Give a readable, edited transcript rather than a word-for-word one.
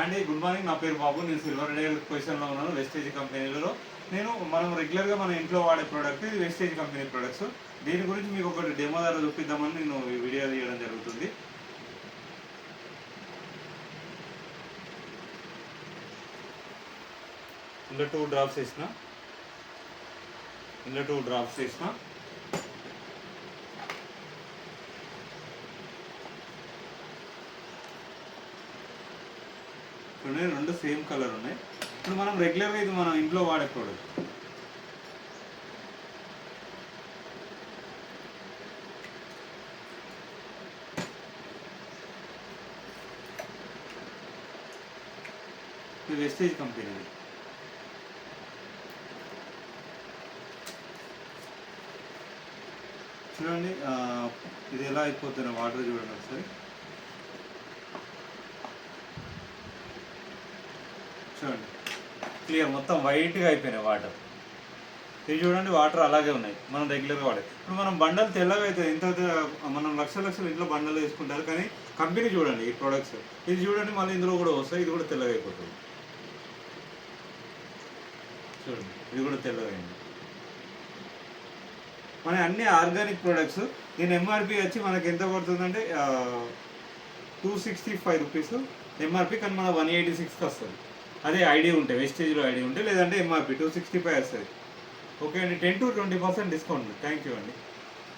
అండి good morning, నా పేరు బాబు. నేను సిల్వర్ డేల్ పొజిషన్లో ఉన్నాను వెస్టేజ్ కంపెనీలో. మనం రెగ్యులర్గా మన ఇంట్లో వాడే ప్రోడక్ట్ ఇది వెస్టేజ్ కంపెనీ ప్రొడక్ట్స్. దీని గురించి మీకు ఒకటి డెమో ద్వారా చూపిద్దామని నేను ఈ వీడియో తీయడం జరుగుతుంది. ఇందులో 2 డ్రాప్స్ వేసిన చూడండి, 2 సేమ్ కలర్ ఉన్నాయి. ఇప్పుడు మనం రెగ్యులర్గా ఇది మనం ఇంట్లో వాడే ప్రోడక్ట్. ఇది వెస్టేజ్ కంపెనీ. చూడండి, ఇది ఎలా అయిపోతుంది వాటర్ చూడండి ఒకసారి. చూడండి, క్లియర్ మొత్తం వైట్గా అయిపోయినాయి వాటర్. ఇది చూడండి, వాటర్ అలాగే ఉన్నాయి మనం రెగ్యులర్గా వాడే. ఇప్పుడు మనం బండలు తెల్లగా అవుతుంది. ఇంత మనం లక్షలు ఇంట్లో బండలు వేసుకుంటారు, కానీ కంపెనీ చూడండి ఈ ప్రొడక్ట్స్. ఇది చూడండి, మళ్ళీ ఇందులో కూడా వస్తాయి. ఇది కూడా తెల్లగా అయిపోతుంది. చూడండి, ఇది కూడా తెల్లగా అయింది. మన అన్ని ఆర్గానిక్ ప్రొడక్ట్స్. దీని ఎంఆర్పి వచ్చి మనకి ఎంత పడుతుందంటే 265 రూపీస్ ఎంఆర్పి, కానీ మన 186కి వస్తుంది. అదే ఐడి ఉంటే, వెస్టేజ్లో ఐడి ఉంటే, లేదంటే ఎంఆర్పి 265 వస్తుంది. ఓకే అండి, 10 to 20% డిస్కౌంట్. థ్యాంక్ యూ అండి.